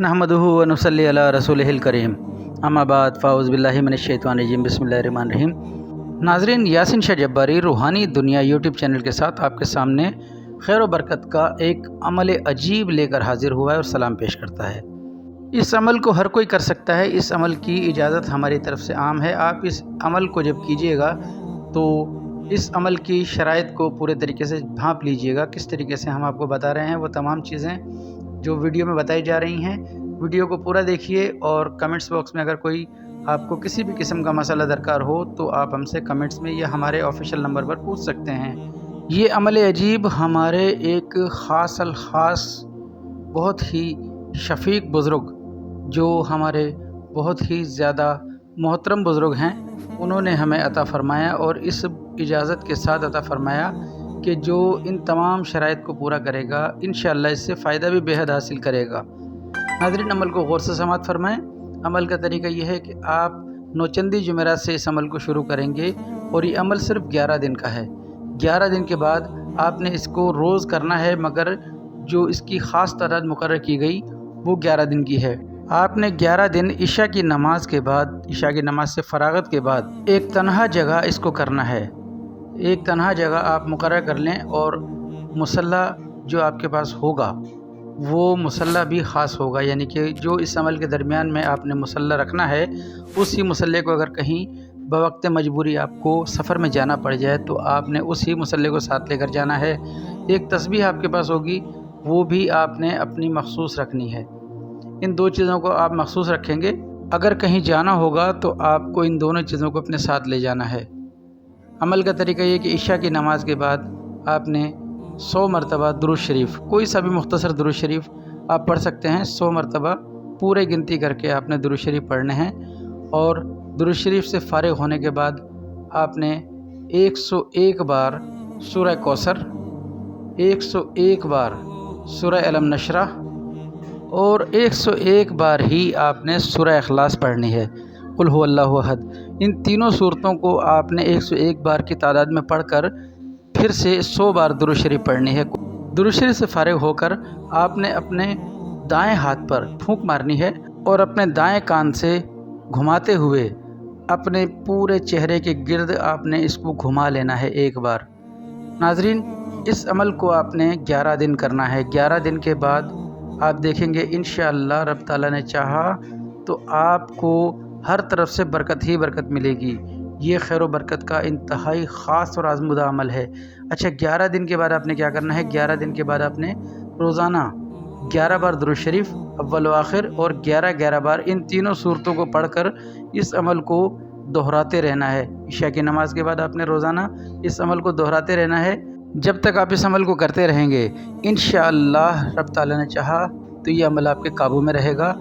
नहमदुहु व नुसल्ली अला रसूलिहिल करीम अम्मा बाद फ़ाउज़ बिल्लाहि मिनश्शैतानिर्रजीम बिस्मिल्लाहिर्रहमानिर्रहीम। नाज़रीन, यासिन शाह जब्बारी रूहानी दुनिया यूट्यूब चैनल के साथ आपके सामने खैर व बरकत का एक अमल अजीब लेकर हाजिर हुआ है और सलाम पेश करता है। इस अमल को हर कोई कर सकता है। इस अमल की इजाज़त हमारी तरफ से आम है। आप इस अमल को जब कीजिएगा तो इस अमल की शराइत को पूरे तरीके से भांप लीजिएगा। किस तरीके से हम आपको बता रहे हैं वो तमाम चीज़ें जो वीडियो में बताई जा रही हैं, वीडियो को पूरा देखिए और कमेंट्स बॉक्स में अगर कोई आपको किसी भी किस्म का मसला दरकार हो तो आप हमसे कमेंट्स में या हमारे ऑफिशियल नंबर पर पूछ सकते हैं। ये अमल अजीब हमारे एक ख़ास बहुत ही शफ़ीक बुज़ुर्ग, जो हमारे बहुत ही ज़्यादा मोहतरम बुज़ुर्ग हैं, उन्होंने हमें अता फ़रमाया और इस इजाज़त के साथ अता फ़रमाया कि जो इन तमाम शराइत को पूरा करेगा इंशाअल्लाह इससे फ़ायदा भी बेहद हासिल करेगा। नाज़रीन, अमल को गौर से समाअत फ़रमाएँ। अमल का तरीका यह है कि आप नौचंदी जुमेरात से इस अमल को शुरू करेंगे और ये अमल सिर्फ़ 11 दिन का है। 11 दिन के बाद आपने इसको रोज़ करना है, मगर जो इसकी ख़ास तादाद मुकर्रर की गई वो 11 दिन की है। आपने 11 दिन इशा की नमाज़ के बाद, इशा की नमाज़ से फ़रागत के बाद एक तन्हा जगह इसको करना है। एक तन्हा जगह आप मुकर्रर कर लें और मुसल्ला जो आपके पास होगा वो मुसल्ला भी ख़ास होगा, यानी कि जो इस अमल के दरमियान में आपने मुसल्ला रखना है उसी मुसल्ले को अगर कहीं बवक्त मजबूरी आपको सफ़र में जाना पड़ जाए तो आपने उसी मुसल्ले को साथ लेकर जाना है। एक तस्बीह आपके पास होगी, वो भी आपने अपनी मखसूस रखनी है। इन दो चीज़ों को आप मखसूस रखेंगे। अगर कहीं जाना होगा तो आपको इन दोनों चीज़ों को अपने साथ ले जाना है। अमल का तरीका ये कि इशा की नमाज़ के बाद आपने 100 मरतबा दुरूद शरीफ, कोई सा भी मुख्तसर दुरूद शरीफ आप पढ़ सकते हैं। 100 मरतबा पूरे गिनती करके आपने दुरूद शरीफ पढ़ने हैं और दुरूद शरीफ से फ़ारिग होने के बाद आपने 101 बार सूरह कौसर, 101 बार सूरह अलम नशरह और 101 बार ही आपने सूरह इखलास पढ़नी है, कुल हुवल्लाहु अहद। इन तीनों सूरतों को आपने 101 बार की तादाद में पढ़कर फिर से 100 बार दुरूद शरीफ पढ़नी है। दुरूद शरीफ से फ़ारिग होकर आपने अपने दाएं हाथ पर फूंक मारनी है और अपने दाएं कान से घुमाते हुए अपने पूरे चेहरे के गिर्द आपने इसको घुमा लेना है एक बार। नाज़रीन, इस अमल को आपने 11 दिन करना है। 11 दिन के बाद आप देखेंगे इंशाअल्लाह रब ताला ने चाहा तो आपको हर तरफ से बरकत ही बरकत मिलेगी। ये खैर व बरकत का इंतहाई ख़ास और आज़मुदा अमल है। अच्छा, 11 दिन के बाद आपने क्या करना है? 11 दिन के बाद आपने रोज़ाना 11 बार दुरूद शरीफ अव्वल व आखिर और 11 बार इन तीनों सूरतों को पढ़कर इस अमल को दोहराते रहना है। इशा की नमाज़ के बाद आपने रोज़ाना इस अमल को दोहराते रहना है। जब तक आप इस अमल को करते रहेंगे इंशाअल्लाह रब ताला ने चाहा तो ये अमल आपके काबू में रहेगा।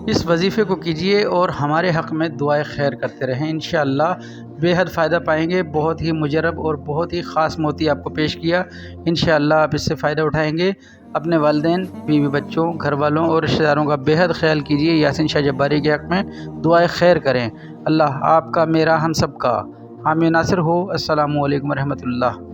इस वजीफ़े को कीजिए और हमारे हक़ में दुआए खैर करते रहें। इंशाअल्लाह बेहद फ़ायदा पाएंगे। बहुत ही मुजरब और बहुत ही ख़ास मोती आपको पेश किया। इंशाअल्लाह आप इससे फ़ायदा उठाएंगे। अपने वालिदैन, बीवी बच्चों, घर वालों और रिश्तेदारों का बेहद ख्याल कीजिए। यासिन शाह जब्बारी के हक़ में दुआए खैर करें। अल्लाह आपका, मेरा, हम सब का हामी नासिर हो। अस्सलामु अलैकुम रहमतुल्लाह।